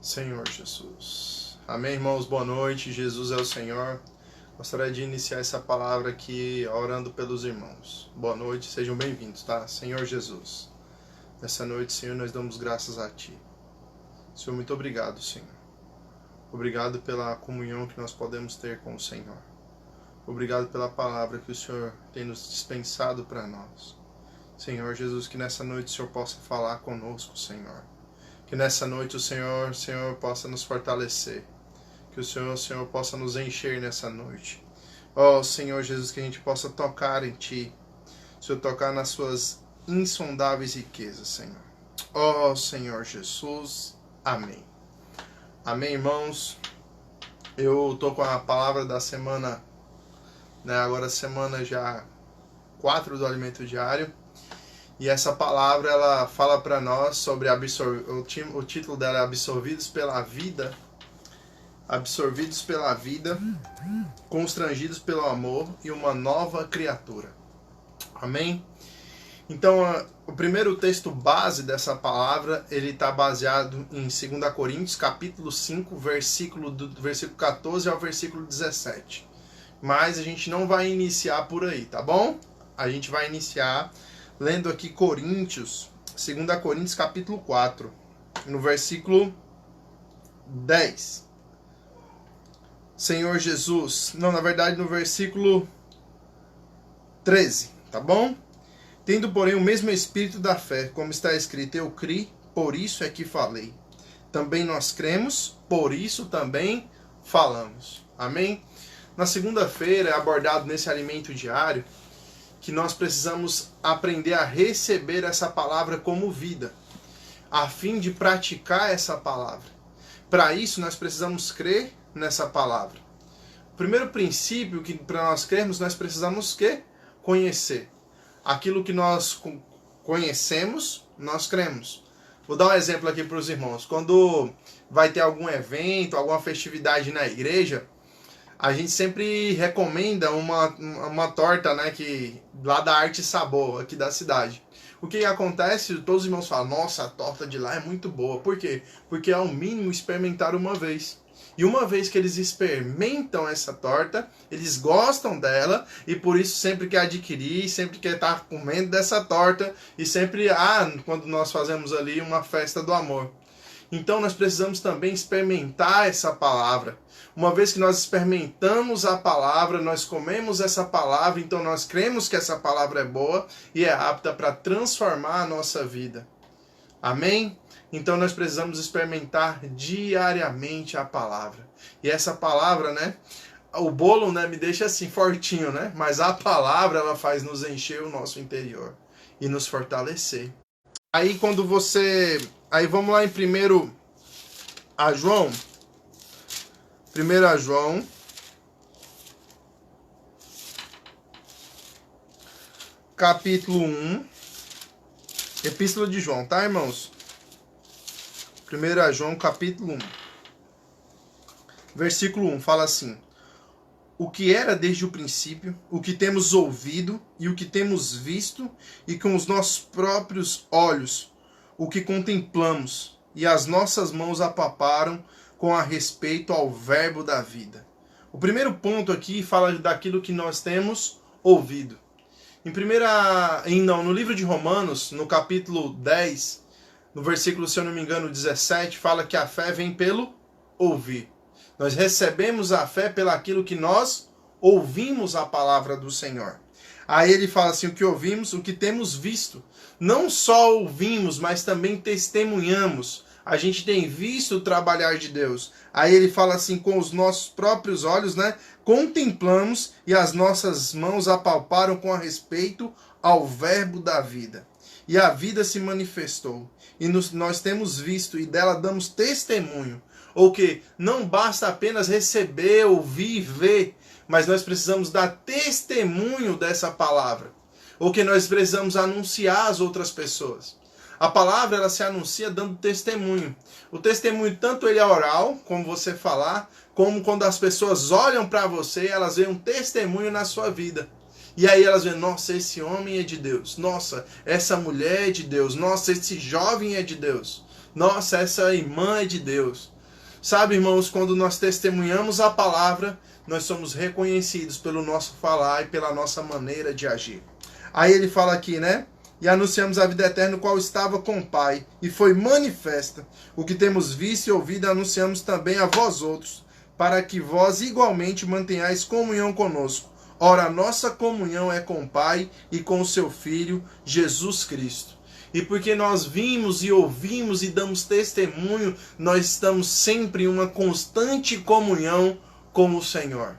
Senhor Jesus. Amém, irmãos? Boa noite. Jesus é o Senhor. Gostaria de iniciar essa palavra aqui orando pelos irmãos. Boa noite, sejam bem-vindos, tá? Senhor Jesus. Nessa noite, Senhor, nós damos graças a Ti. Senhor, muito obrigado, Senhor. Obrigado pela comunhão que nós podemos ter com o Senhor. Obrigado pela palavra que o Senhor tem nos dispensado para nós. Senhor Jesus, que nessa noite o Senhor possa falar conosco, Senhor. Que nessa noite o Senhor possa nos fortalecer. Que o Senhor possa nos encher nessa noite. Ó Senhor Jesus, que a gente possa tocar em Ti. Senhor, tocar nas Suas insondáveis riquezas, Senhor. Ó Senhor Jesus. Amém. Amém, irmãos. Eu tô com a palavra da semana, né? Agora semana já 4 do Alimento Diário. E essa palavra, ela fala para nós sobre o título dela é Absorvidos pela Vida, constrangidos pelo amor e uma nova criatura. Amém? Então, o primeiro texto base dessa palavra, ele está baseado em 2 Coríntios, capítulo 5, versículo 14 ao versículo 17. Mas a gente não vai iniciar por aí, tá bom? A gente vai iniciar lendo aqui Coríntios, 2 Coríntios capítulo 4, no versículo 10. Senhor Jesus, não, na verdade no versículo 13, tá bom? Tendo, porém, o mesmo espírito da fé, como está escrito, eu criei, por isso é que falei. Também nós cremos, por isso também falamos. Amém? Na segunda-feira é abordado nesse alimento diário que nós precisamos aprender a receber essa palavra como vida, a fim de praticar essa palavra. Para isso, nós precisamos crer nessa palavra. O primeiro princípio que para nós crermos, nós precisamos conhecer. Aquilo que nós conhecemos, nós cremos. Vou dar um exemplo aqui para os irmãos. Quando vai ter algum evento, alguma festividade na igreja, a gente sempre recomenda uma torta, né, lá da Arte e Sabor, aqui da cidade. O que acontece? Todos os irmãos falam, nossa, a torta de lá é muito boa. Por quê? Porque é o mínimo experimentar uma vez. E uma vez que eles experimentam essa torta, eles gostam dela e por isso sempre quer adquirir, sempre quer estar comendo dessa torta e sempre, quando nós fazemos ali uma festa do amor. Então nós precisamos também experimentar essa palavra. Uma vez que nós experimentamos a palavra, nós comemos essa palavra, então nós cremos que essa palavra é boa e é apta para transformar a nossa vida. Amém? Então nós precisamos experimentar diariamente a palavra. E essa palavra, né? O bolo, né, me deixa assim fortinho, né? Mas a palavra, ela faz nos encher o nosso interior e nos fortalecer. Aí vamos lá em 1 João. 1 João, capítulo 1, Epístola de João, tá, irmãos? 1 João, capítulo 1, versículo 1, fala assim: o que era desde o princípio, o que temos ouvido e o que temos visto, e com os nossos próprios olhos, o que contemplamos, e as nossas mãos apalparam com a respeito ao verbo da vida. O primeiro ponto aqui fala daquilo que nós temos ouvido. No livro de Romanos, no capítulo 10, no versículo, se eu não me engano, 17, fala que a fé vem pelo ouvir. Nós recebemos a fé pelaquilo que nós ouvimos a palavra do Senhor. Aí ele fala assim, o que ouvimos, o que temos visto. Não só ouvimos, mas também testemunhamos. A gente tem visto o trabalhar de Deus. Aí ele fala assim, com os nossos próprios olhos, né? Contemplamos e as nossas mãos apalparam com a respeito ao verbo da vida. E a vida se manifestou. E nós temos visto e dela damos testemunho. Ou que não basta apenas receber, ouvir, ver, mas nós precisamos dar testemunho dessa palavra. Ou que nós precisamos anunciar às outras pessoas. A palavra, ela se anuncia dando testemunho. O testemunho, tanto ele é oral, como você falar, como quando as pessoas olham para você, elas veem um testemunho na sua vida. E aí elas veem, nossa, esse homem é de Deus. Nossa, essa mulher é de Deus. Nossa, esse jovem é de Deus. Nossa, essa irmã é de Deus. Sabe, irmãos, quando nós testemunhamos a palavra, nós somos reconhecidos pelo nosso falar e pela nossa maneira de agir. Aí ele fala aqui, né? E anunciamos a vida eterna, o qual estava com o Pai, e foi manifesta. O que temos visto e ouvido, anunciamos também a vós outros, para que vós igualmente mantenhais comunhão conosco. Ora, a nossa comunhão é com o Pai e com o seu Filho, Jesus Cristo. E porque nós vimos e ouvimos e damos testemunho, nós estamos sempre em uma constante comunhão com o Senhor.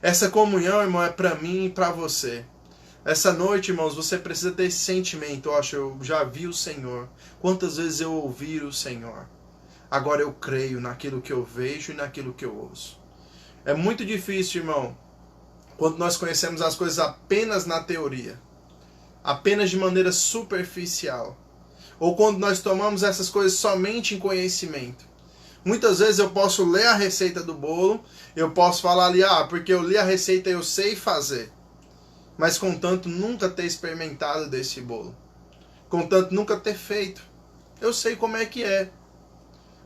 Essa comunhão, irmão, é para mim e para você. Essa noite, irmãos, você precisa ter esse sentimento. Oxe, eu já vi o Senhor. Quantas vezes eu ouvi o Senhor? Agora eu creio naquilo que eu vejo e naquilo que eu ouço. É muito difícil, irmão, quando nós conhecemos as coisas apenas na teoria, apenas de maneira superficial, ou quando nós tomamos essas coisas somente em conhecimento. Muitas vezes eu posso ler a receita do bolo, eu posso falar ali, porque eu li a receita e eu sei fazer. Mas contanto nunca ter experimentado desse bolo. Contanto nunca ter feito. Eu sei como é que é.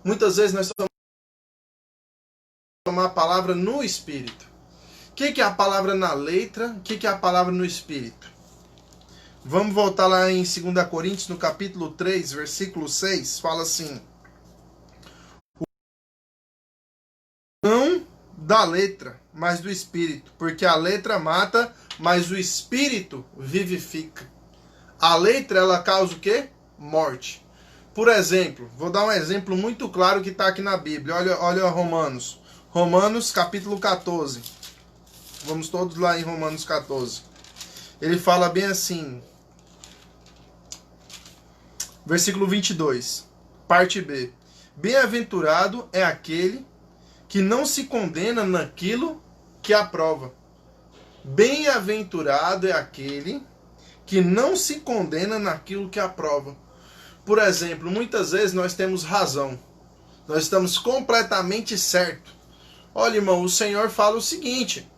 Muitas vezes nós tomamos a palavra no Espírito. O que é a palavra na letra? O que é a palavra no Espírito? Vamos voltar lá em 2 Coríntios, no capítulo 3, versículo 6. Fala assim. Não da letra, mas do Espírito. Porque a letra mata, mas o Espírito vivifica. A letra, ela causa o quê? Morte. Por exemplo, vou dar um exemplo muito claro que está aqui na Bíblia. Olha Romanos. Romanos, capítulo 14. Vamos todos lá em Romanos 14. Ele fala bem assim. Versículo 22. Parte B. Bem-aventurado é aquele que não se condena naquilo que aprova. Bem-aventurado é aquele que não se condena naquilo que aprova. Por exemplo, muitas vezes nós temos razão. Nós estamos completamente certos. Olha, irmão, o Senhor fala o seguinte,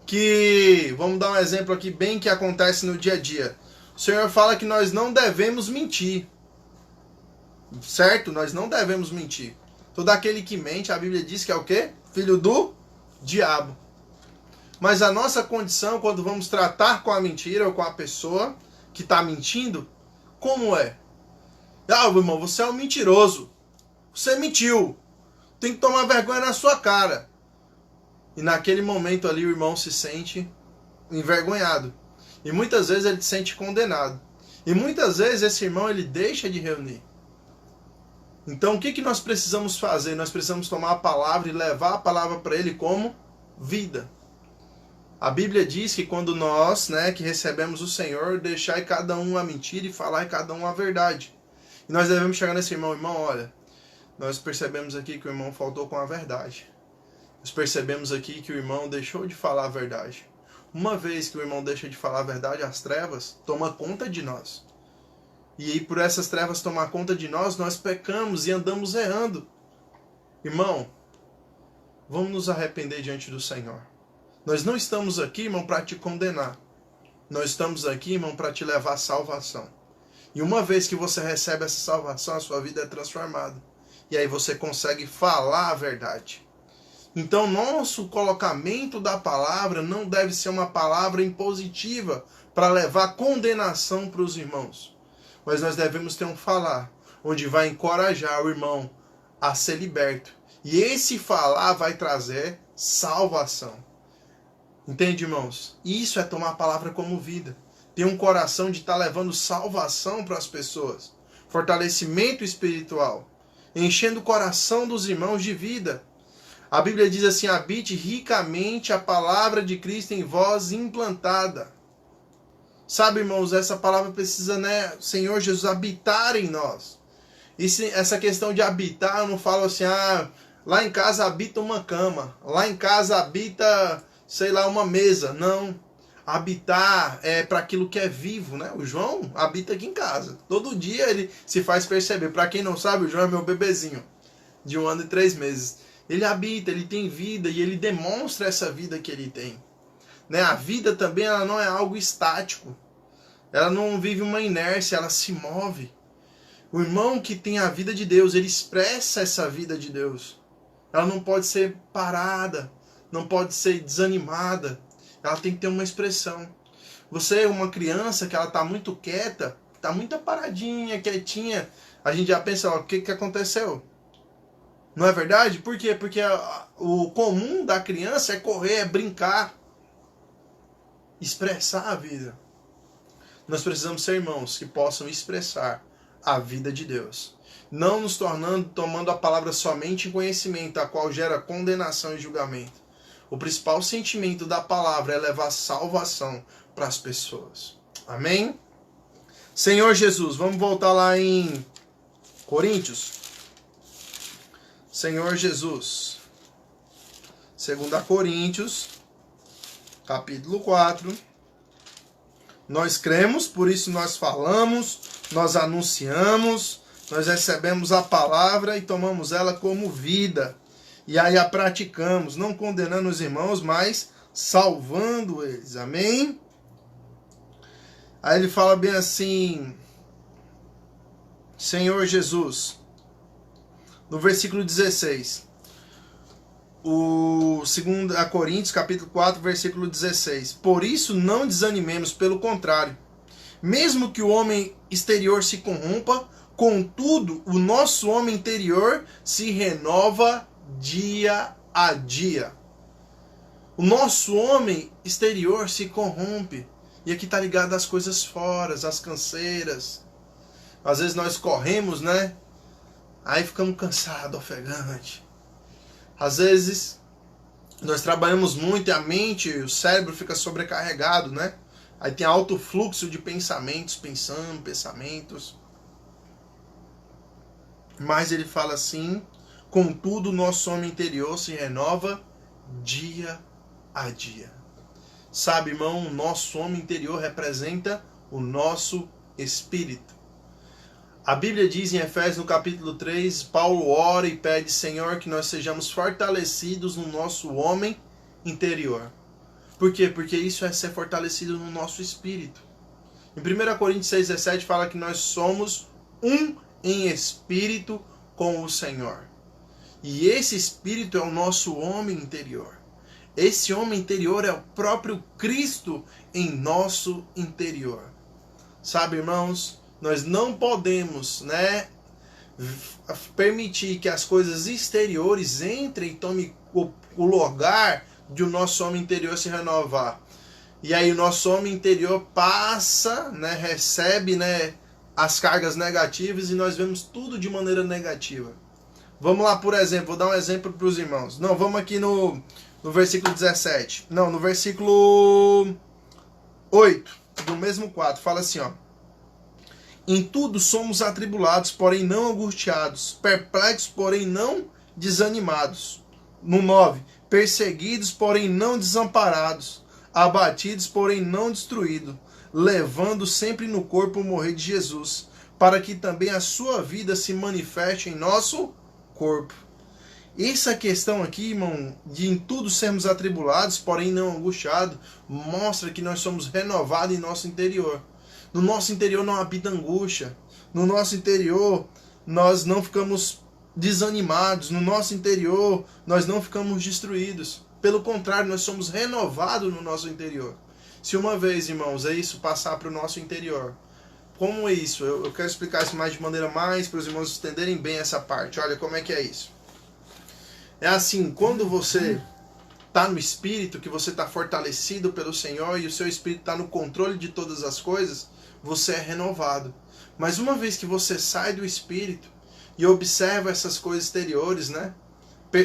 que, vamos dar um exemplo aqui bem que acontece no dia a dia. O Senhor fala que nós não devemos mentir. Certo? Nós não devemos mentir. Todo aquele que mente, a Bíblia diz que é o quê? Filho do diabo. Mas a nossa condição, quando vamos tratar com a mentira ou com a pessoa que está mentindo, como é? Irmão, você é um mentiroso. Você mentiu. Tem que tomar vergonha na sua cara. E naquele momento ali o irmão se sente envergonhado. E muitas vezes ele se sente condenado. E muitas vezes esse irmão ele deixa de reunir. Então o que nós precisamos fazer? Nós precisamos tomar a palavra e levar a palavra para ele como vida. A Bíblia diz que quando nós, que recebemos o Senhor, deixai cada um a mentira e falar cada um a verdade. E nós devemos chegar nesse irmão, olha, nós percebemos aqui que o irmão faltou com a verdade. Nós percebemos aqui que o irmão deixou de falar a verdade. Uma vez que o irmão deixa de falar a verdade, as trevas tomam conta de nós. E aí por essas trevas tomar conta de nós, nós pecamos e andamos errando. Irmão, vamos nos arrepender diante do Senhor. Nós não estamos aqui, irmão, para te condenar. Nós estamos aqui, irmão, para te levar à salvação. E uma vez que você recebe essa salvação, a sua vida é transformada. E aí você consegue falar a verdade. Então, nosso colocamento da palavra não deve ser uma palavra impositiva para levar condenação para os irmãos. Mas nós devemos ter um falar, onde vai encorajar o irmão a ser liberto. E esse falar vai trazer salvação. Entende, irmãos? Isso é tomar a palavra como vida. Ter um coração de estar levando salvação para as pessoas. Fortalecimento espiritual. Enchendo o coração dos irmãos de vida. A Bíblia diz assim, habite ricamente a palavra de Cristo em vós implantada. Sabe, irmãos, essa palavra precisa, Senhor Jesus, habitar em nós. E essa questão de habitar, eu não falo assim, lá em casa habita uma cama. Lá em casa habita, uma mesa. Não. Habitar é para aquilo que é vivo, né? O João habita aqui em casa. Todo dia ele se faz perceber. Para quem não sabe, o João é meu bebezinho, de 1 ano e 3 meses. Ele habita, ele tem vida e ele demonstra essa vida que ele tem. A vida também ela não é algo estático. Ela não vive uma inércia, ela se move. O irmão que tem a vida de Deus, ele expressa essa vida de Deus. Ela não pode ser parada, não pode ser desanimada. Ela tem que ter uma expressão. Você é uma criança que ela está muito quieta, está muito paradinha, quietinha. A gente já pensa, ó, o que aconteceu? Não é verdade? Por quê? Porque o comum da criança é correr, é brincar, expressar a vida. Nós precisamos ser irmãos que possam expressar a vida de Deus. Não nos tomando a palavra somente em conhecimento, a qual gera condenação e julgamento. O principal sentimento da palavra é levar salvação para as pessoas. Amém? Senhor Jesus, vamos voltar lá em Coríntios. Senhor Jesus. 2 Coríntios, capítulo 4. Nós cremos, por isso nós falamos, nós anunciamos, nós recebemos a palavra e tomamos ela como vida. E aí a praticamos, não condenando os irmãos, mas salvando eles. Amém? Aí ele fala bem assim, Senhor Jesus, no versículo 16. O 2 Coríntios, capítulo 4, versículo 16. Por isso não desanimemos, pelo contrário. Mesmo que o homem exterior se corrompa, contudo, o nosso homem interior se renova dia a dia. O nosso homem exterior se corrompe. E aqui está ligado às coisas fora, às canseiras. Às vezes nós corremos, né? Aí ficamos cansados, ofegantes. Às vezes nós trabalhamos muito e a mente, o cérebro fica sobrecarregado, né? Aí tem alto fluxo de pensamentos, pensamentos. Mas ele fala assim, contudo o nosso homem interior se renova dia a dia. Sabe, irmão, o nosso homem interior representa o nosso espírito. A Bíblia diz em Efésios, no capítulo 3, Paulo ora e pede, Senhor, que nós sejamos fortalecidos no nosso homem interior. Por quê? Porque isso é ser fortalecido no nosso espírito. Em 1 Coríntios 6,17 fala que nós somos um em espírito com o Senhor. E esse espírito é o nosso homem interior. Esse homem interior é o próprio Cristo em nosso interior. Sabe, irmãos, nós não podemos, né, permitir que as coisas exteriores entrem e tomem o lugar de o nosso homem interior se renovar. E aí o nosso homem interior passa, né, recebe, né, as cargas negativas e nós vemos tudo de maneira negativa. Vamos lá, por exemplo, vou dar um exemplo para os irmãos. Não, vamos aqui no versículo 17. Não, no versículo 8 do mesmo 4. Fala assim, ó. Em tudo somos atribulados, porém não angustiados. Perplexos, porém não desanimados. No 9. Perseguidos, porém não desamparados. Abatidos, porém não destruídos. Levando sempre no corpo o morrer de Jesus, para que também a sua vida se manifeste em nosso corpo. Essa questão aqui, irmão, de em tudo sermos atribulados, porém não angustiados, mostra que nós somos renovados em nosso interior. No nosso interior não habita angústia. No nosso interior nós não ficamos desanimados. No nosso interior nós não ficamos destruídos. Pelo contrário, nós somos renovados no nosso interior. Se uma vez, irmãos, é isso passar para o nosso interior. Como é isso? Eu quero explicar isso mais de maneira mais para os irmãos entenderem bem essa parte. Olha como é que é isso. É assim, quando você está no Espírito, que você está fortalecido pelo Senhor e o seu Espírito está no controle de todas as coisas, você é renovado. Mas uma vez que você sai do Espírito e observa essas coisas exteriores, né?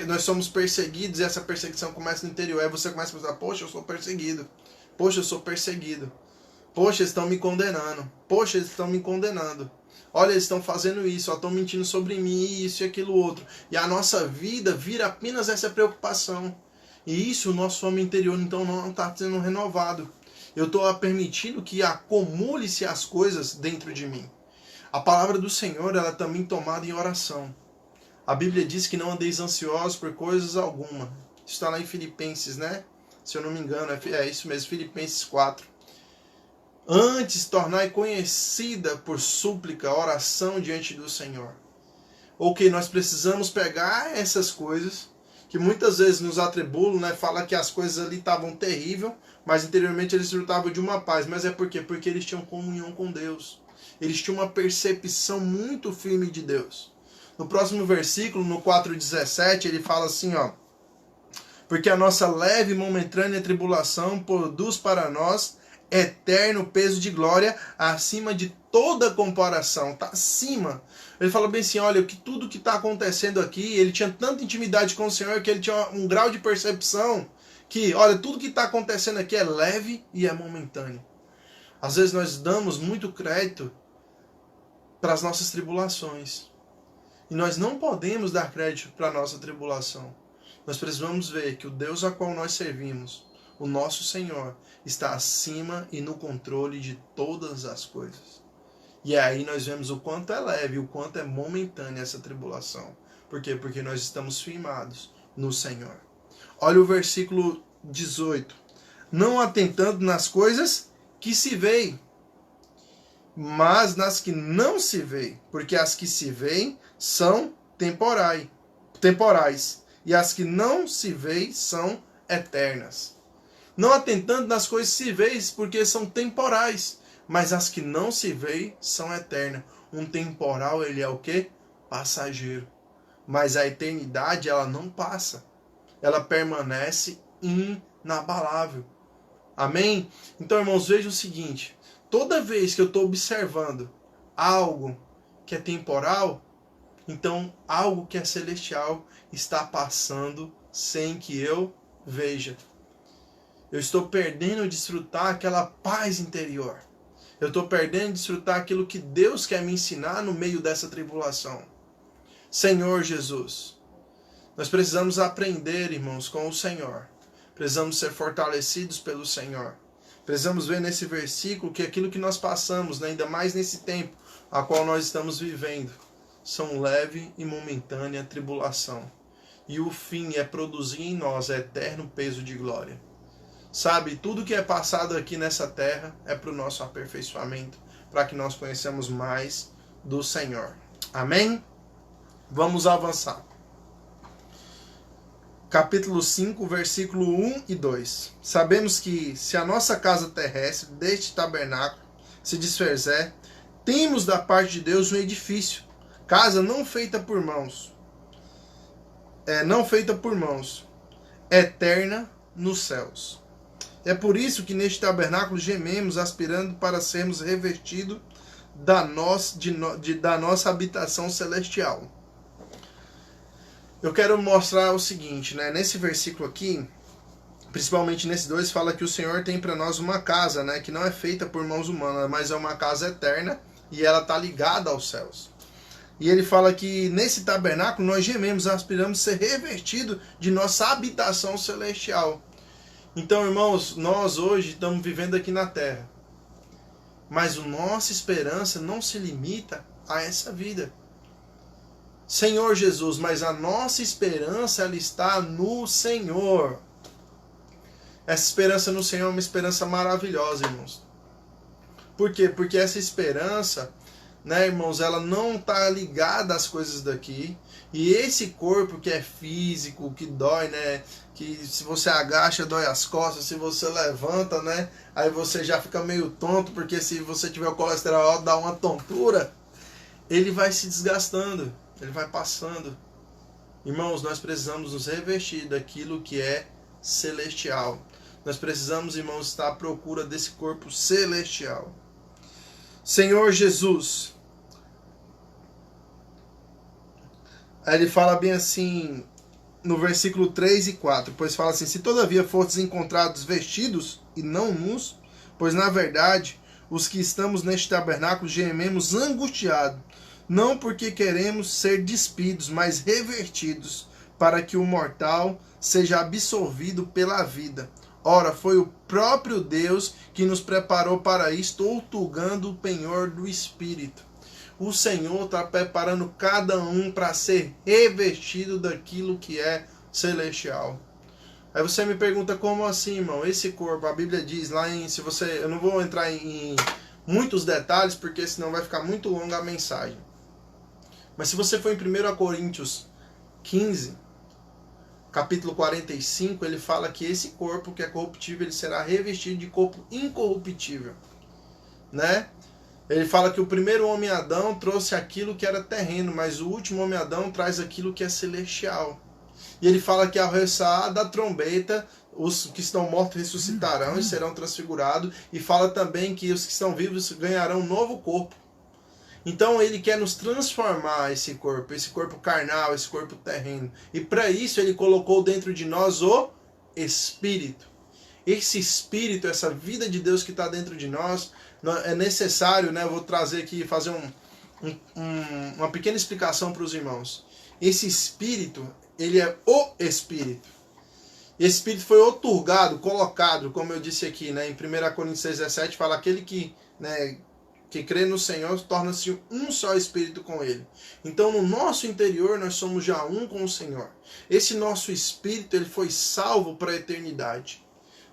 Nós somos perseguidos e essa perseguição começa no interior. Aí você começa a pensar, poxa, eu sou perseguido. Poxa, eu sou perseguido. Poxa, eles estão me condenando. Poxa, eles estão me condenando. Olha, eles estão fazendo isso, estão mentindo sobre mim, isso e aquilo outro. E a nossa vida vira apenas essa preocupação. E isso, o nosso homem interior, então, não está sendo renovado. Eu estou permitindo que acumule-se as coisas dentro de mim. A palavra do Senhor, ela é também tomada em oração. A Bíblia diz que não andeis ansiosos por coisas alguma. Isso está lá em Filipenses, né? Se eu não me engano, é isso mesmo, Filipenses 4. Antes, tornai conhecida por súplica, oração diante do Senhor. Ok, nós precisamos pegar essas coisas que muitas vezes nos atribulam, né? Fala que as coisas ali estavam terríveis, mas interiormente eles desfrutavam de uma paz. Mas é por quê? Porque eles tinham comunhão com Deus. Eles tinham uma percepção muito firme de Deus. No próximo versículo, no 4,17, ele fala assim, ó. Porque a nossa leve e momentânea tribulação produz para nós eterno peso de glória acima de toda comparação. Está acima. Ele fala bem assim, olha, que tudo que está acontecendo aqui, ele tinha tanta intimidade com o Senhor que ele tinha um grau de percepção que, olha, tudo que está acontecendo aqui é leve e é momentâneo. Às vezes nós damos muito crédito para as nossas tribulações. E nós não podemos dar crédito para a nossa tribulação. Nós precisamos ver que o Deus a qual nós servimos, o nosso Senhor, está acima e no controle de todas as coisas. E aí nós vemos o quanto é leve, o quanto é momentânea essa tribulação. Por quê? Porque nós estamos firmados no Senhor. Olha o versículo 18. Não atentando nas coisas que se veem, mas nas que não se veem, porque as que se veem são temporais, e as que não se veem são eternas. Não atentando nas coisas que se veem, porque são temporais, mas as que não se veem são eternas. Um temporal, ele é o quê? Passageiro. Mas a eternidade, ela não passa. Ela permanece inabalável. Amém? Então, irmãos, vejam o seguinte. Toda vez que eu estou observando algo que é temporal, então algo que é celestial está passando sem que eu veja. Eu estou perdendo de desfrutar aquela paz interior. Eu estou perdendo de desfrutar aquilo que Deus quer me ensinar no meio dessa tribulação. Senhor Jesus, nós precisamos aprender, irmãos, com o Senhor. Precisamos ser fortalecidos pelo Senhor. Precisamos ver nesse versículo que aquilo que nós passamos, né, ainda mais nesse tempo a qual nós estamos vivendo, são leve e momentânea tribulação. E o fim é produzir em nós eterno peso de glória. Sabe, tudo que é passado aqui nessa terra é para o nosso aperfeiçoamento, para que nós conheçamos mais do Senhor. Amém? Vamos avançar. Capítulo 5, versículo 1 e 2. Sabemos que se a nossa casa terrestre, deste tabernáculo, se desfizer, temos da parte de Deus um edifício, casa não feita por mãos, eterna nos céus. É por isso que neste tabernáculo gememos, aspirando para sermos revestidos da nossa habitação celestial. Eu quero mostrar o seguinte, né? Nesse versículo aqui, principalmente nesse 2, fala que o Senhor tem para nós uma casa, né? Que não é feita por mãos humanas, mas é uma casa eterna e ela está ligada aos céus. E ele fala que nesse tabernáculo nós gememos, aspiramos a ser revestidos de nossa habitação celestial. Então, irmãos, nós hoje estamos vivendo aqui na terra, mas a nossa esperança não se limita a essa vida. Senhor Jesus, mas a nossa esperança ela está no Senhor. Essa esperança no Senhor é uma esperança maravilhosa, irmãos. Por quê? Porque essa esperança, né, irmãos, ela não está ligada às coisas daqui. E esse corpo que é físico, que dói, né, que se você agacha dói as costas, se você levanta, né, aí você já fica meio tonto, porque se você tiver o colesterol alto dá uma tontura, ele vai se desgastando. Ele vai passando. Irmãos, nós precisamos nos revestir daquilo que é celestial. Nós precisamos, irmãos, estar à procura desse corpo celestial. Senhor Jesus. Aí ele fala bem assim, no versículo 3 e 4. Pois fala assim, se todavia fostes encontrados vestidos e não nus, pois na verdade, os que estamos neste tabernáculo gememos angustiados, não porque queremos ser despidos, mas revertidos, para que o mortal seja absorvido pela vida. Ora, foi o próprio Deus que nos preparou para isto, outorgando o penhor do Espírito. O Senhor está preparando cada um para ser revestido daquilo que é celestial. Aí você me pergunta, como assim, irmão? Esse corpo, a Bíblia diz lá em... eu não vou entrar em muitos detalhes, porque senão vai ficar muito longa a mensagem. Mas se você for em 1 Coríntios 15, capítulo 45, ele fala que esse corpo que é corruptível, ele será revestido de corpo incorruptível, né? Ele fala que o primeiro homem Adão trouxe aquilo que era terreno, mas o último homem Adão traz aquilo que é celestial. E ele fala que ao ressoar da trombeta, os que estão mortos ressuscitarão e serão transfigurados. E fala também que os que estão vivos ganharão um novo corpo. Então ele quer nos transformar esse corpo carnal, esse corpo terreno. E para isso ele colocou dentro de nós o Espírito. Esse Espírito, essa vida de Deus que está dentro de nós, é necessário, né? Eu vou trazer aqui, fazer uma pequena explicação para os irmãos. Esse Espírito, ele é o Espírito. Esse Espírito foi outorgado, colocado, como eu disse aqui, né? Em 1 Coríntios 6,17, fala aquele que, né, que crê no Senhor torna-se um só Espírito com Ele. Então, no nosso interior, nós somos já um com o Senhor. Esse nosso Espírito, ele foi salvo para a eternidade.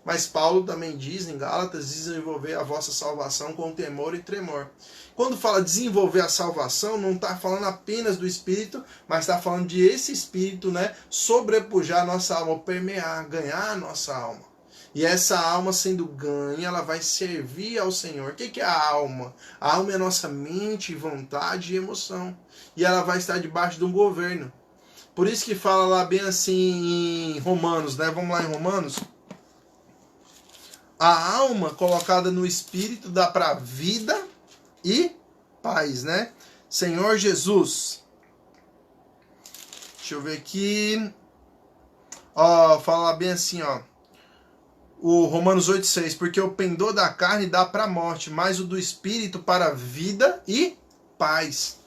Mas Paulo também diz em Gálatas, desenvolver a vossa salvação com temor e tremor. Quando fala desenvolver a salvação, não está falando apenas do Espírito, mas está falando de esse Espírito, né, sobrepujar a nossa alma, permear, ganhar a nossa alma. E essa alma sendo ganha, ela vai servir ao Senhor. O que é a alma? A alma é a nossa mente, vontade e emoção. E ela vai estar debaixo de um governo. Por isso que fala lá bem assim em Romanos, né? Vamos lá em Romanos. A alma colocada no Espírito dá para vida e paz, né? Senhor Jesus. Deixa eu ver aqui. Ó, fala bem assim, ó. O Romanos 8,6. Porque o pendor da carne dá para a morte, mas o do Espírito para a vida e paz.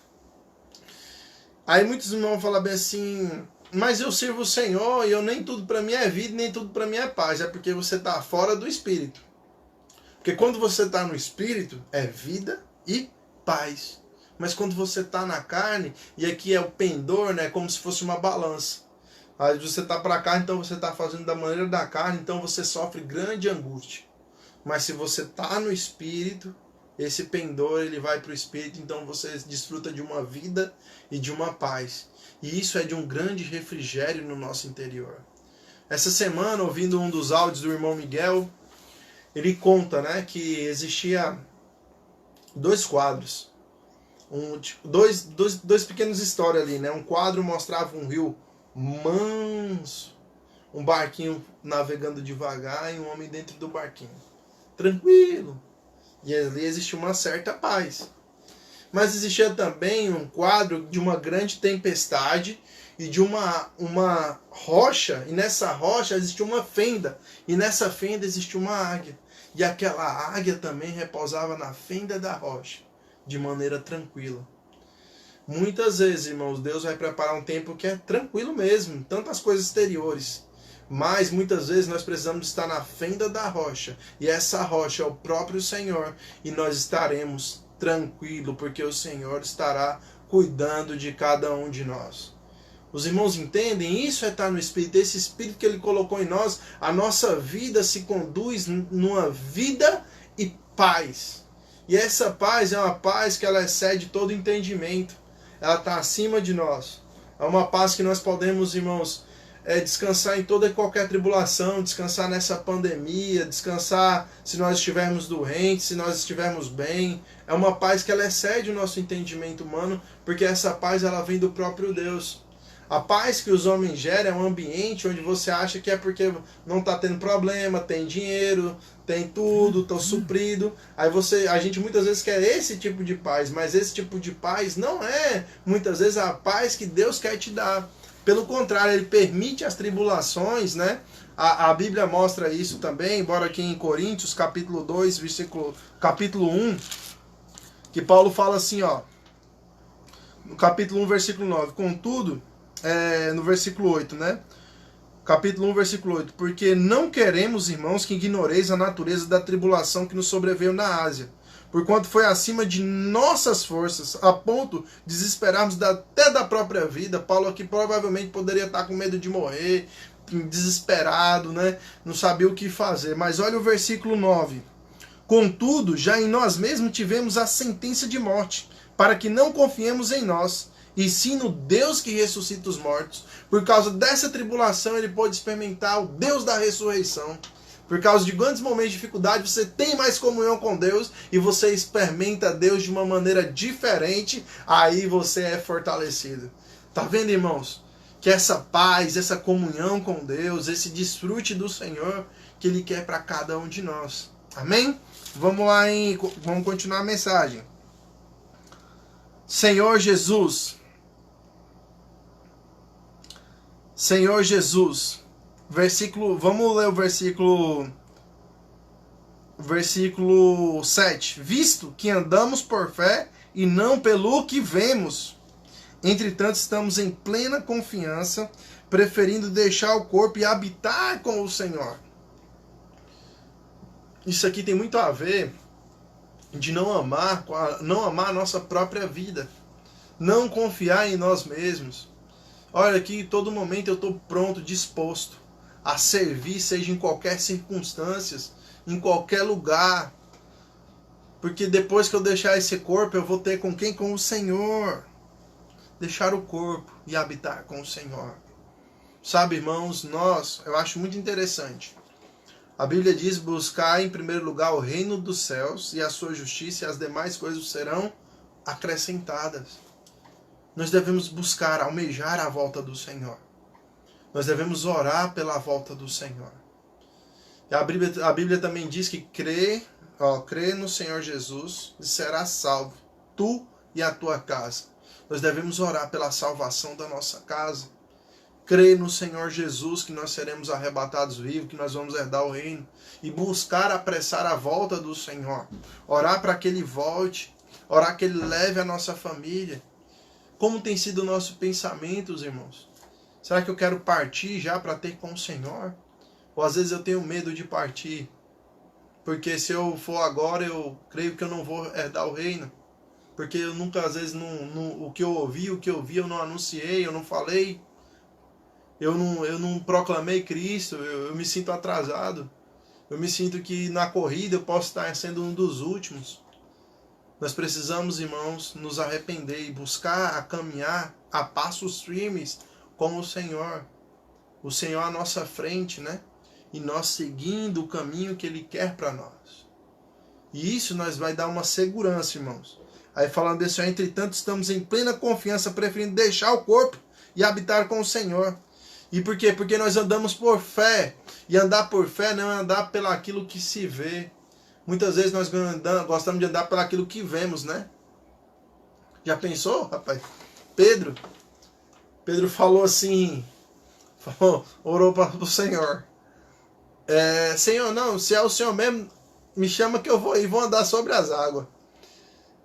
Aí muitos irmãos vão falar bem assim... Mas eu sirvo o Senhor e eu nem tudo para mim é vida, nem tudo para mim é paz. É porque você está fora do Espírito. Porque quando você está no Espírito, é vida e paz. Mas quando você está na carne, e aqui é o pendor, né, como se fosse uma balança. Aí você está para cá, então você está fazendo da maneira da carne, então você sofre grande angústia. Mas se você está no Espírito, esse pendor ele vai para o Espírito, então você desfruta de uma vida e de uma paz. E isso é de um grande refrigério no nosso interior. Essa semana, ouvindo um dos áudios do irmão Miguel, ele conta, né, que existia dois quadros. Dois pequenos histórias ali, né? Um quadro mostrava um rio manso, um barquinho navegando devagar e um homem dentro do barquinho. Tranquilo. E ali existia uma certa paz. Mas existia também um quadro de uma grande tempestade e de uma rocha, e nessa rocha existia uma fenda, e nessa fenda existia uma águia. E aquela águia também repousava na fenda da rocha, de maneira tranquila. Muitas vezes, irmãos, Deus vai preparar um tempo que é tranquilo mesmo, tantas coisas exteriores. Mas muitas vezes nós precisamos estar na fenda da rocha, e essa rocha é o próprio Senhor, e nós estaremos tranquilo, porque o Senhor estará cuidando de cada um de nós. Os irmãos entendem? Isso é estar no Espírito. Esse Espírito que Ele colocou em nós, a nossa vida se conduz numa vida e paz. E essa paz é uma paz que ela excede todo entendimento. Ela está acima de nós. É uma paz que nós podemos, irmãos, descansar em toda e qualquer tribulação, descansar nessa pandemia, descansar se nós estivermos doentes, se nós estivermos bem. É uma paz que ela excede o nosso entendimento humano, porque essa paz ela vem do próprio Deus. A paz que os homens geram é um ambiente onde você acha que é porque não está tendo problema, tem dinheiro, tem tudo, está suprido. Aí a gente muitas vezes quer esse tipo de paz, mas esse tipo de paz não é muitas vezes a paz que Deus quer te dar. Pelo contrário, Ele permite as tribulações, né? A Bíblia mostra isso também, embora aqui em Coríntios, capítulo 2, capítulo 1, que Paulo fala assim, ó, no capítulo 1, versículo 9, contudo, no versículo 8, né? Capítulo 1, versículo 8. Porque não queremos, irmãos, que ignoreis a natureza da tribulação que nos sobreveio na Ásia, porquanto foi acima de nossas forças, a ponto de desesperarmos até da própria vida. Paulo aqui provavelmente poderia estar com medo de morrer, desesperado, né? Não sabia o que fazer. Mas olha o versículo 9. Contudo, já em nós mesmos tivemos a sentença de morte, para que não confiemos em nós, e sim no Deus que ressuscita os mortos. Por causa dessa tribulação, ele pôde experimentar o Deus da ressurreição. Por causa de grandes momentos de dificuldade, você tem mais comunhão com Deus e você experimenta Deus de uma maneira diferente, aí você é fortalecido. Tá vendo, irmãos? Que essa paz, essa comunhão com Deus, esse desfrute do Senhor, que Ele quer para cada um de nós. Amém? Vamos lá, vamos continuar a mensagem. Senhor Jesus. Senhor Jesus. Vamos ler o versículo 7. Visto que andamos por fé e não pelo que vemos. Entretanto, estamos em plena confiança, preferindo deixar o corpo e habitar com o Senhor. Isso aqui tem muito a ver de não amar a nossa própria vida. Não confiar em nós mesmos. Olha aqui, todo momento eu estou pronto, disposto a servir, seja em qualquer circunstância, em qualquer lugar. Porque depois que eu deixar esse corpo, eu vou ter com quem? Com o Senhor. Deixar o corpo e habitar com o Senhor. Sabe, irmãos, eu acho muito interessante. A Bíblia diz: buscar em primeiro lugar o reino dos céus e a sua justiça, e as demais coisas serão acrescentadas. Nós devemos buscar, almejar a volta do Senhor. Nós devemos orar pela volta do Senhor. E a Bíblia também diz que crê no Senhor Jesus e serás salvo, tu e a tua casa. Nós devemos orar pela salvação da nossa casa. Crer no Senhor Jesus que nós seremos arrebatados vivos, que nós vamos herdar o reino. E buscar apressar a volta do Senhor. Orar para que Ele volte. Orar que Ele leve a nossa família. Como tem sido o nosso pensamento, irmãos? Será que eu quero partir já para ter com o Senhor? Ou às vezes eu tenho medo de partir. Porque se eu for agora, eu creio que eu não vou herdar o reino. Porque eu nunca, às vezes, o que eu ouvi, eu não anunciei, eu não falei. Eu não proclamei Cristo, eu me sinto atrasado. Eu me sinto que na corrida eu posso estar sendo um dos últimos. Nós precisamos, irmãos, nos arrepender e buscar a caminhar a passos firmes com o Senhor. O Senhor à nossa frente, né? E nós seguindo o caminho que Ele quer para nós. E isso nós vai dar uma segurança, irmãos. Aí falando desse, entretanto, estamos em plena confiança, preferindo deixar o corpo e habitar com o Senhor. E por quê? Porque nós andamos por fé. E andar por fé não é andar pelaquilo que se vê. Muitas vezes nós gostamos de andar pelaquilo que vemos, né? Já pensou, rapaz? Pedro falou assim, orou para o Senhor. Senhor, não, se é o Senhor mesmo, me chama que eu vou andar sobre as águas.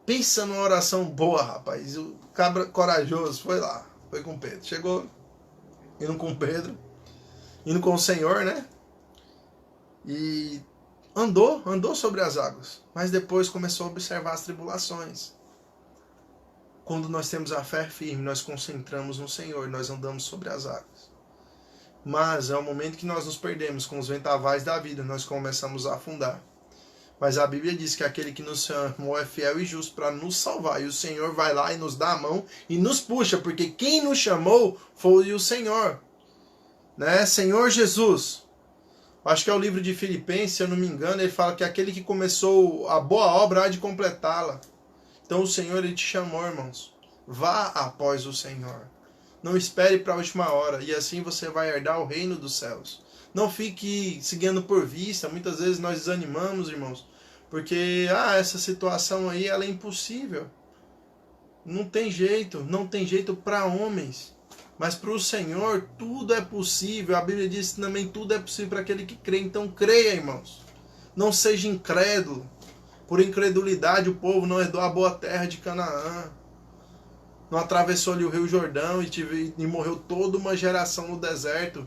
Pensa numa oração boa, rapaz. O cabra corajoso foi lá, foi com Pedro. Chegou indo com Pedro, indo com o Senhor, né? E andou sobre as águas. Mas depois começou a observar as tribulações. Quando nós temos a fé firme, nós concentramos no Senhor, nós andamos sobre as águas. Mas é o momento que nós nos perdemos com os ventavais da vida, nós começamos a afundar. Mas a Bíblia diz que aquele que nos chamou é fiel e justo para nos salvar. E o Senhor vai lá e nos dá a mão e nos puxa, porque quem nos chamou foi o Senhor. Né? Senhor Jesus. Acho que é o livro de Filipenses, se eu não me engano, ele fala que aquele que começou a boa obra há de completá-la. Então o Senhor, Ele te chamou, irmãos. Vá após o Senhor. Não espere para a última hora. E assim você vai herdar o reino dos céus. Não fique seguindo por vista. Muitas vezes nós desanimamos, irmãos. Porque, essa situação aí, ela é impossível. Não tem jeito para homens. Mas para o Senhor, tudo é possível. A Bíblia diz que também tudo é possível para aquele que crê. Então creia, irmãos. Não seja incrédulo. Por incredulidade, o povo não herdou a boa terra de Canaã. Não atravessou ali o Rio Jordão e morreu toda uma geração no deserto.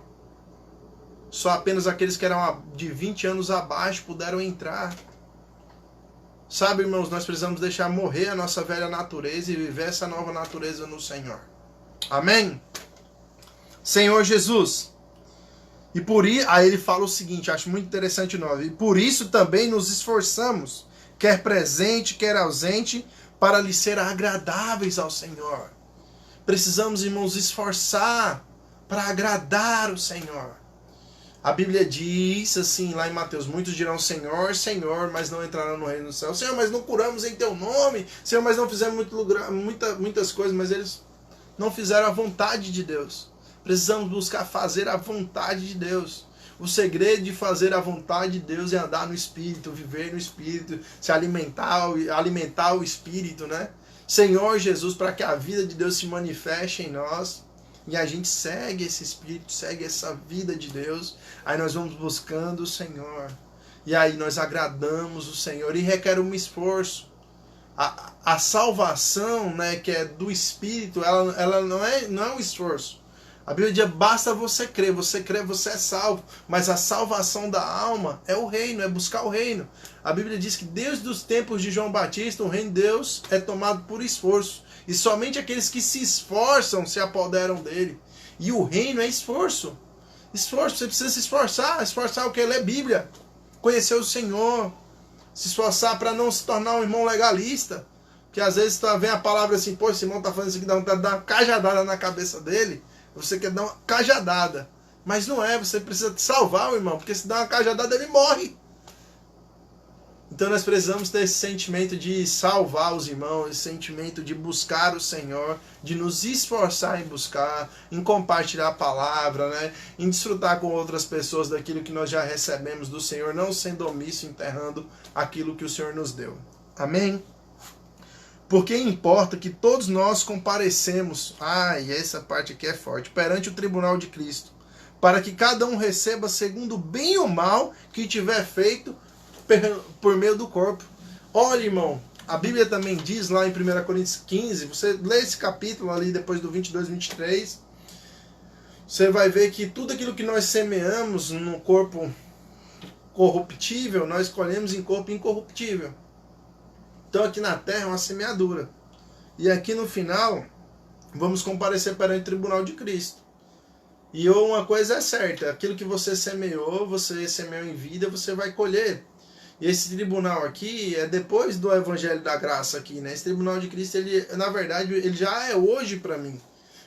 Só apenas aqueles que eram de 20 anos abaixo puderam entrar. Sabe, irmãos, nós precisamos deixar morrer a nossa velha natureza e viver essa nova natureza no Senhor. Amém? Senhor Jesus, Aí ele fala o seguinte, acho muito interessante o 9. E por isso também nos esforçamos, quer presente, quer ausente, para lhe ser agradáveis ao Senhor. Precisamos, irmãos, esforçar para agradar o Senhor. A Bíblia diz assim, lá em Mateus, muitos dirão Senhor, Senhor, mas não entrarão no reino do céu. Senhor, mas não curamos em teu nome. Senhor, mas não fizemos muitas coisas, mas eles não fizeram a vontade de Deus. Precisamos buscar fazer a vontade de Deus. O segredo de fazer a vontade de Deus é andar no Espírito, viver no Espírito, se alimentar o Espírito, né? Senhor Jesus, para que a vida de Deus se manifeste em nós. E a gente segue esse Espírito, segue essa vida de Deus. Aí nós vamos buscando o Senhor. E aí nós agradamos o Senhor. E requer um esforço. A salvação, né, que é do Espírito, ela não é um esforço. A Bíblia diz, basta você crer, você é salvo. Mas a salvação da alma é o reino, é buscar o reino. A Bíblia diz que desde os tempos de João Batista, o reino de Deus é tomado por esforço. E somente aqueles que se esforçam se apoderam dele. E o reino é esforço. Esforço, você precisa se esforçar. Esforçar o que? Ler Bíblia. Conhecer o Senhor. Se esforçar para não se tornar um irmão legalista. Porque às vezes vem a palavra assim, pô, esse irmão está fazendo isso aqui, dá vontade de dar uma cajadada na cabeça dele. Você quer dar uma cajadada. Mas não é, você precisa salvar o irmão. Porque se dá uma cajadada, ele morre. Então nós precisamos ter esse sentimento de salvar os irmãos, esse sentimento de buscar o Senhor, de nos esforçar em buscar, em compartilhar a palavra, né? Em desfrutar com outras pessoas daquilo que nós já recebemos do Senhor, não sendo omisso, enterrando aquilo que o Senhor nos deu. Amém? Porque importa que todos nós comparecemos, e essa parte aqui é forte, perante o tribunal de Cristo, para que cada um receba segundo o bem ou mal que tiver feito por meio do corpo. Olha, irmão, a Bíblia também diz lá em 1 Coríntios 15, você lê esse capítulo ali depois do 22, 23, você vai ver que tudo aquilo que nós semeamos no corpo corruptível, nós colhemos em corpo incorruptível. Então aqui na terra é uma semeadura. E aqui no final, vamos comparecer perante o tribunal de Cristo. E uma coisa é certa, aquilo que você semeou em vida, você vai colher. E esse tribunal aqui é depois do Evangelho da Graça aqui, né? Esse tribunal de Cristo, na verdade, ele já é hoje para mim.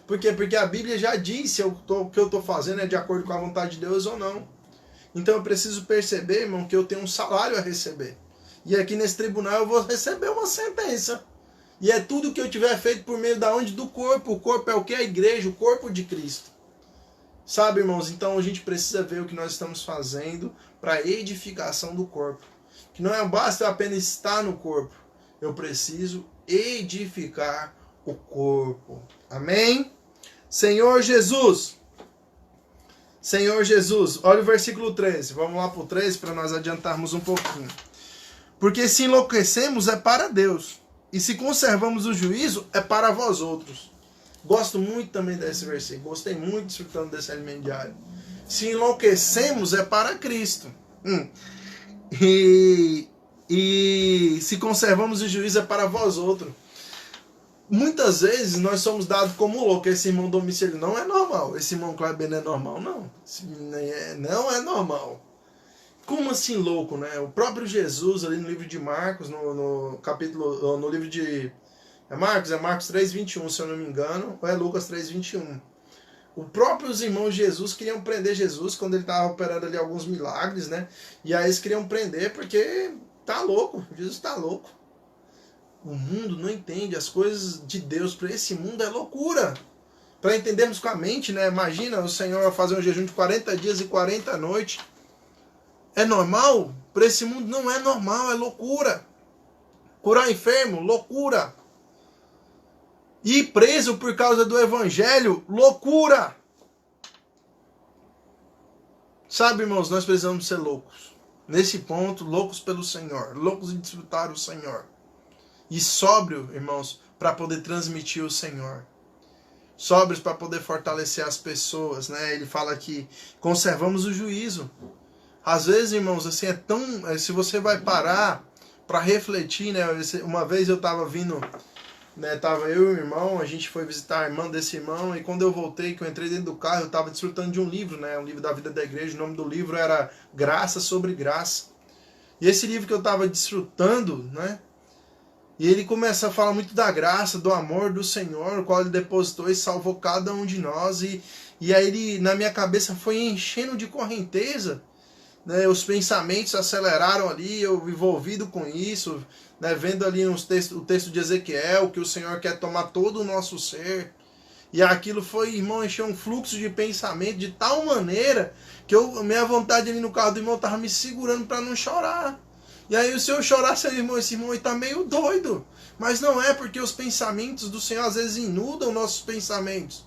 Por quê? Porque a Bíblia já diz se o que eu estou fazendo é de acordo com a vontade de Deus ou não. Então eu preciso perceber, irmão, que eu tenho um salário a receber. E aqui nesse tribunal eu vou receber uma sentença. E é tudo que eu tiver feito por meio da onde? Do corpo. O corpo é o que? A igreja, o corpo de Cristo. Sabe, irmãos? Então a gente precisa ver o que nós estamos fazendo para a edificação do corpo. Que não é basta eu apenas estar no corpo. Eu preciso edificar o corpo. Amém? Senhor Jesus. Senhor Jesus. Olha o versículo 13. Vamos lá para o 13 para nós adiantarmos um pouquinho. Porque se enlouquecemos é para Deus. E se conservamos o juízo é para vós outros. Gosto muito também desse versículo. Gostei muito desfrutando desse alimento diário. Se enlouquecemos é para Cristo. E se conservamos o juízo é para vós outros. Muitas vezes nós somos dados como louco. Esse irmão domicílio não é normal. Esse irmão Kleber não é normal, não. Não é normal. Como assim louco, né? O próprio Jesus ali no livro de Marcos, no livro de... É Marcos 3, 21, se eu não me engano, ou é Lucas 3, 21. Os próprios irmãos de Jesus queriam prender Jesus quando ele estava operando ali alguns milagres, né? E aí eles queriam prender porque tá louco, Jesus tá louco. O mundo não entende as coisas de Deus. Para esse mundo é loucura. Para entendermos com a mente, né? Imagina o Senhor fazer um jejum de 40 dias e 40 noites. É normal? Para esse mundo não é normal, é loucura. Curar enfermo, loucura. Ir preso por causa do evangelho, loucura. Sabe, irmãos, nós precisamos ser loucos. Nesse ponto, loucos pelo Senhor, loucos em desfrutar o Senhor. E sóbrio, irmãos, para poder transmitir o Senhor. Sóbrios para poder fortalecer as pessoas, né? Ele fala que conservamos o juízo. Às vezes, irmãos, assim, se você vai parar para refletir, né? Uma vez eu estava vindo né, tava eu e o irmão, a gente foi visitar a irmã desse irmão, e quando eu voltei, que eu entrei dentro do carro, eu estava desfrutando de um livro, né, um livro da vida da igreja, o nome do livro era Graça sobre Graça. E esse livro que eu estava desfrutando, né, e ele começa a falar muito da graça, do amor do Senhor, o qual ele depositou e salvou cada um de nós, e aí ele, na minha cabeça, foi enchendo de correnteza, né, os pensamentos aceleraram ali, eu envolvido com isso, né, vendo ali o texto de Ezequiel, que o Senhor quer tomar todo o nosso ser. E aquilo foi, irmão, encheu um fluxo de pensamento de tal maneira que minha vontade ali no carro do irmão estava me segurando para não chorar. E aí, se eu chorasse, esse irmão está meio doido. Mas não é, porque os pensamentos do Senhor às vezes inundam nossos pensamentos.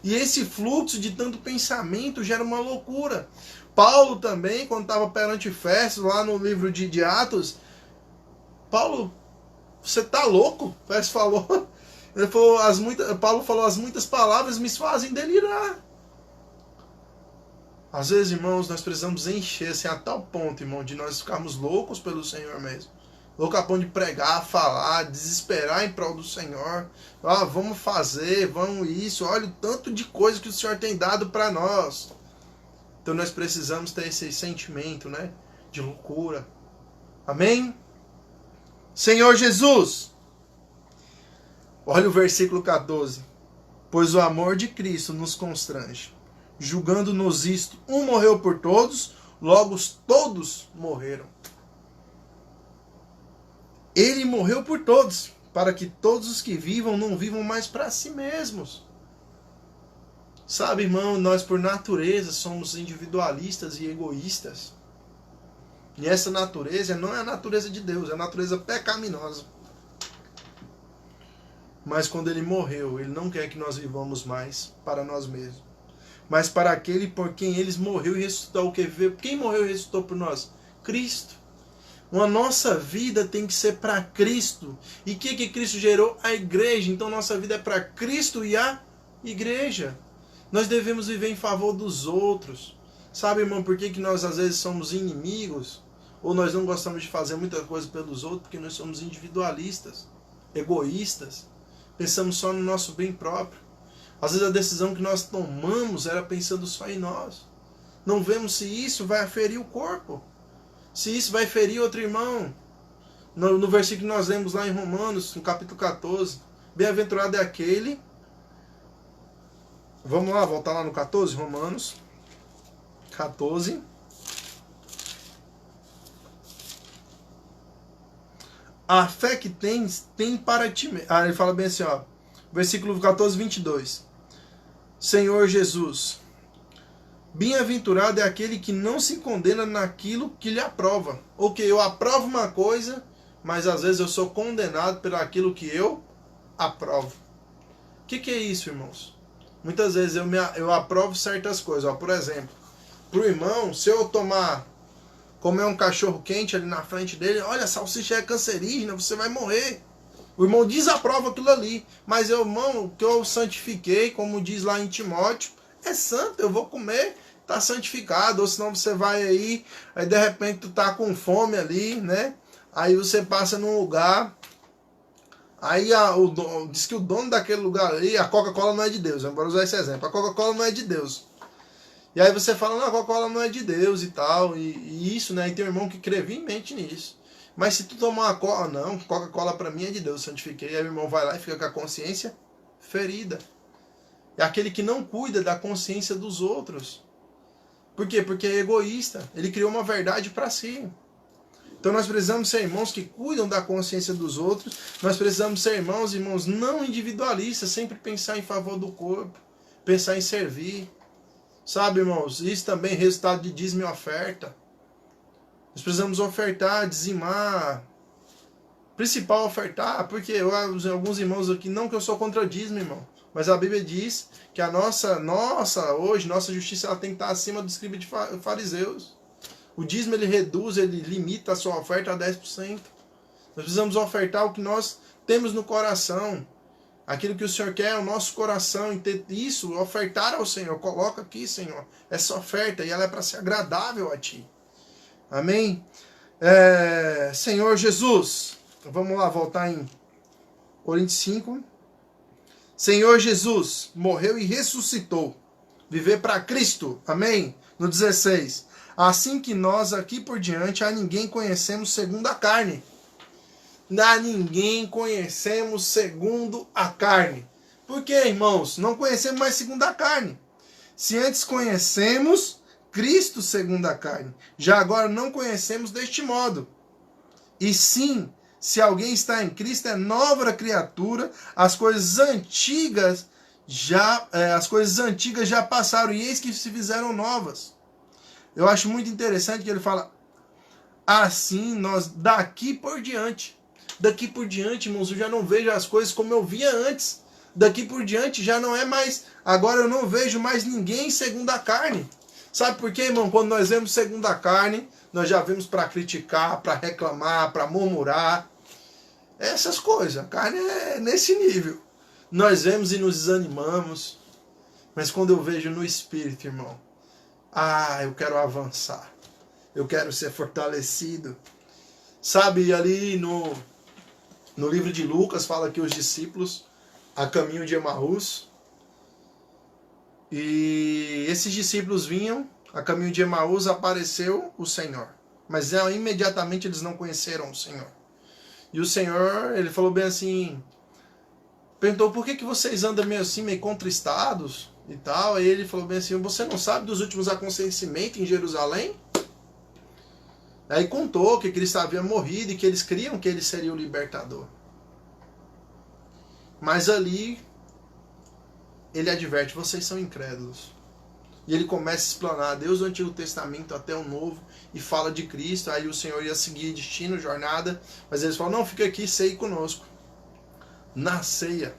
E esse fluxo de tanto pensamento gera uma loucura. Paulo também, quando estava perante Festo, lá no livro de Atos, Paulo, você tá louco? Festo falou. Ele falou, Paulo falou, as muitas palavras me fazem delirar. Às vezes, irmãos, nós precisamos encher assim, a tal ponto, irmão, de nós ficarmos loucos pelo Senhor mesmo. Louco a ponto de pregar, falar, desesperar em prol do Senhor. Ah, vamos fazer, vamos isso. Olha o tanto de coisa que o Senhor tem dado para nós. Então nós precisamos ter esse sentimento, né, de loucura. Amém? Senhor Jesus. Olha o versículo 14. Pois o amor de Cristo nos constrange, julgando-nos isto, um morreu por todos, logo todos morreram. Ele morreu por todos, para que todos os que vivam não vivam mais para si mesmos. Sabe, irmão, nós por natureza somos individualistas e egoístas. E essa natureza não é a natureza de Deus, é a natureza pecaminosa. Mas quando ele morreu, ele não quer que nós vivamos mais para nós mesmos, mas para aquele por quem ele morreu e ressuscitou. O que veio? Quem morreu e ressuscitou por nós? Cristo. A nossa vida tem que ser para Cristo. E o que Cristo gerou? A igreja. Então nossa vida é para Cristo e a igreja. Nós devemos viver em favor dos outros. Sabe, irmão, por que nós às vezes somos inimigos? Ou nós não gostamos de fazer muita coisa pelos outros? Porque nós somos individualistas, egoístas. Pensamos só no nosso bem próprio. Às vezes a decisão que nós tomamos era pensando só em nós. Não vemos se isso vai ferir o corpo. Se isso vai ferir outro irmão. No versículo que nós lemos lá em Romanos, no capítulo 14. Bem-aventurado é aquele... Vamos lá, voltar lá no 14, Romanos 14. A fé que tens, tem para ti. Ele fala bem assim, ó. Versículo 14, 22. Senhor Jesus, bem-aventurado é aquele que não se condena naquilo que lhe aprova. Ou que eu aprovo uma coisa, mas às vezes eu sou condenado por aquilo que eu aprovo. O que é isso, irmãos? Muitas vezes eu aprovo certas coisas. Ó, por exemplo, para o irmão, se eu comer um cachorro quente ali na frente dele, olha, a salsicha é cancerígena, você vai morrer. O irmão desaprova aquilo ali. Mas eu, irmão, o que eu santifiquei, como diz lá em Timóteo, é santo, eu vou comer, tá santificado. Ou senão você vai aí de repente tu tá com fome ali, né? Aí você passa num lugar, aí diz que o dono daquele lugar ali, a Coca-Cola não é de Deus. Vamos usar esse exemplo. A Coca-Cola não é de Deus. E aí você fala, não, a Coca-Cola não é de Deus e tal. E isso, né? E tem um irmão que crê veemente nisso. Mas se tu tomar uma Coca, não, Coca-Cola para mim é de Deus, santifiquei. Aí o irmão vai lá e fica com a consciência ferida. É aquele que não cuida da consciência dos outros. Por quê? Porque é egoísta. Ele criou uma verdade para si. Então nós precisamos ser irmãos que cuidam da consciência dos outros. Nós precisamos ser irmãos não individualistas, sempre pensar em favor do corpo, pensar em servir. Sabe, irmãos, isso também é resultado de dízimo e oferta. Nós precisamos ofertar, dizimar. Principal ofertar, porque alguns irmãos aqui, não que eu sou contra o dízimo, irmão, mas a Bíblia diz que a nossa justiça ela tem que estar acima do escriba de fariseus. O dízimo ele reduz, ele limita a sua oferta a 10%. Nós precisamos ofertar o que nós temos no coração. Aquilo que o Senhor quer é o nosso coração, e ter isso, ofertar ao Senhor. Coloca aqui, Senhor, essa oferta, e ela é para ser agradável a Ti. Amém? Senhor Jesus, vamos lá, voltar em Coríntios 5. Senhor Jesus morreu e ressuscitou. Viver para Cristo. Amém? No 16. Assim que nós aqui por diante a ninguém conhecemos segundo a carne. A ninguém conhecemos segundo a carne. Por quê, irmãos? Não conhecemos mais segundo a carne. Se antes conhecemos Cristo segundo a carne, já agora não conhecemos deste modo. E sim, se alguém está em Cristo, é nova criatura, as coisas antigas já passaram, e eis que se fizeram novas. Eu acho muito interessante que ele fala, assim nós daqui por diante, irmãos, eu já não vejo as coisas como eu via antes. Daqui por diante já não é mais, agora eu não vejo mais ninguém segundo a carne. Sabe por quê, irmão? Quando nós vemos segundo a carne, nós já vemos para criticar, para reclamar, para murmurar. Essas coisas, a carne é nesse nível. Nós vemos e nos desanimamos. Mas quando eu vejo no Espírito, irmão, eu quero avançar. Eu quero ser fortalecido. Sabe, ali no livro de Lucas, fala que os discípulos, a caminho de Emaús, e esses discípulos vinham, a caminho de Emaús apareceu o Senhor. Mas imediatamente eles não conheceram o Senhor. E o Senhor, ele falou bem assim, perguntou, por que vocês andam meio assim, meio contristados e tal? Aí ele falou bem assim, você não sabe dos últimos acontecimentos em Jerusalém? Aí contou que Cristo havia morrido e que eles criam que ele seria o libertador. Mas ali, ele adverte, vocês são incrédulos. E ele começa a explanar Deus do Antigo Testamento até o Novo e fala de Cristo. Aí o Senhor ia seguir destino, jornada, mas eles falam, não, fica aqui, ceia conosco. Na ceia,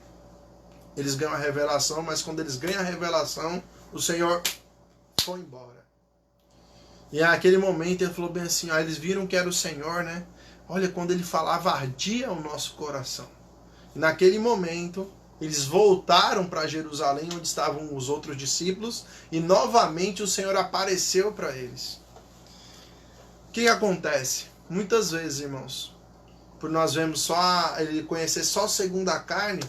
eles ganham a revelação, mas quando eles ganham a revelação, o Senhor foi embora. E naquele momento ele falou bem assim, eles viram que era o Senhor, né? Olha, quando ele falava, ardia o nosso coração. E naquele momento, eles voltaram para Jerusalém, onde estavam os outros discípulos, e novamente o Senhor apareceu para eles. O que acontece? Muitas vezes, irmãos, por nós vemos ele conhecer só segundo a carne,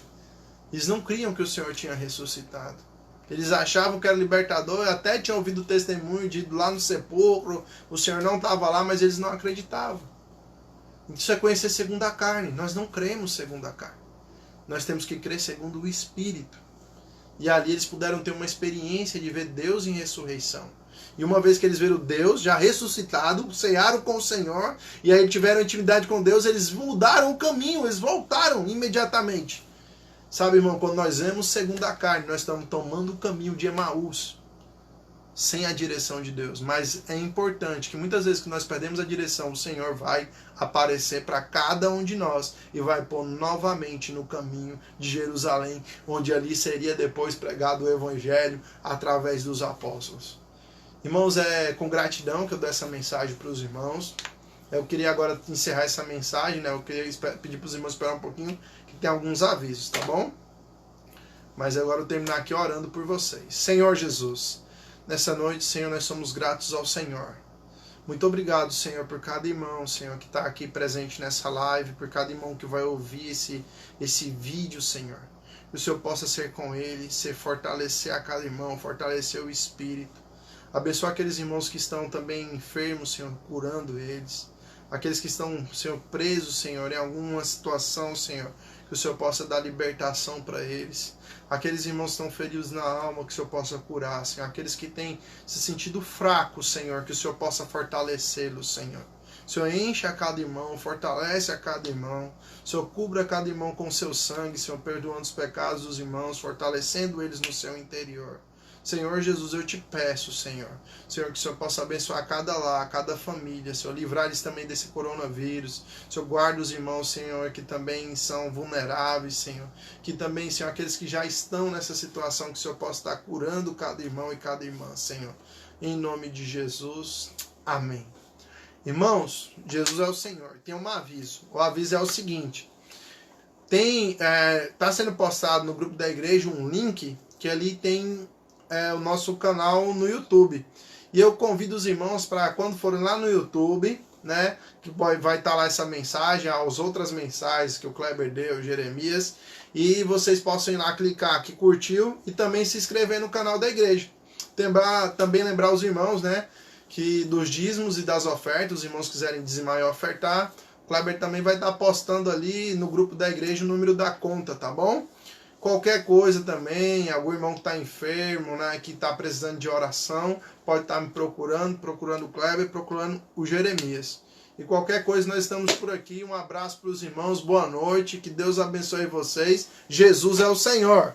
eles não criam que o Senhor tinha ressuscitado. Eles achavam que era libertador, até tinham ouvido o testemunho de ir lá no sepulcro, o Senhor não estava lá, mas eles não acreditavam. Isso é conhecer segundo a carne. Nós não cremos segundo a carne. Nós temos que crer segundo o Espírito. E ali eles puderam ter uma experiência de ver Deus em ressurreição. E uma vez que eles viram Deus já ressuscitado, cearam com o Senhor, e aí tiveram intimidade com Deus, eles mudaram o caminho, eles voltaram imediatamente. Sabe, irmão, quando nós vemos segundo a carne, nós estamos tomando o caminho de Emaús, sem a direção de Deus. Mas é importante que muitas vezes que nós perdemos a direção, o Senhor vai aparecer para cada um de nós e vai pôr novamente no caminho de Jerusalém, onde ali seria depois pregado o Evangelho através dos apóstolos. Irmãos, é com gratidão que eu dou essa mensagem para os irmãos. Eu queria agora encerrar essa mensagem, né? Eu queria pedir para os irmãos esperar um pouquinho, que tem alguns avisos, tá bom? Mas agora eu vou terminar aqui orando por vocês. Senhor Jesus, nessa noite, Senhor, nós somos gratos ao Senhor. Muito obrigado, Senhor, por cada irmão, Senhor, que está aqui presente nessa live, por cada irmão que vai ouvir esse vídeo, Senhor. Que o Senhor possa ser com ele, fortalecer a cada irmão, fortalecer o espírito. Abençoa aqueles irmãos que estão também enfermos, Senhor, curando eles. Aqueles que estão, Senhor, presos, Senhor, em alguma situação, Senhor, que o Senhor possa dar libertação para eles. Aqueles irmãos que estão feridos na alma, que o Senhor possa curar, Senhor. Aqueles que têm se sentido fracos, Senhor, que o Senhor possa fortalecê-los, Senhor. O Senhor enche a cada irmão, fortalece a cada irmão. O Senhor cubra cada irmão com seu sangue, Senhor, perdoando os pecados dos irmãos, fortalecendo eles no seu interior. Senhor Jesus, eu te peço, Senhor, que o Senhor possa abençoar cada lar, cada família, Senhor, livrar eles também desse coronavírus. Senhor, guarda os irmãos, Senhor, que também são vulneráveis, Senhor, que também, Senhor, aqueles que já estão nessa situação, que o Senhor possa estar curando cada irmão e cada irmã, Senhor, em nome de Jesus, amém. Irmãos, Jesus é o Senhor. Tem um aviso. O aviso é o seguinte: tá sendo postado no grupo da igreja um link que ali tem o nosso canal no YouTube. E eu convido os irmãos para, quando forem lá no YouTube, né? Que vai estar lá essa mensagem, as outras mensagens que o Kleber deu, o Jeremias, e vocês possam ir lá clicar que curtiu e também se inscrever no canal da igreja. Também lembrar os irmãos, né? Que dos dízimos e das ofertas, os irmãos quiserem dizimar e ofertar, o Kleber também vai estar postando ali no grupo da igreja o número da conta, tá bom? Qualquer coisa também, algum irmão que está enfermo, né, que está precisando de oração, pode estar me procurando o Kleber, procurando o Jeremias. E qualquer coisa, nós estamos por aqui. Um abraço para os irmãos, boa noite, que Deus abençoe vocês. Jesus é o Senhor.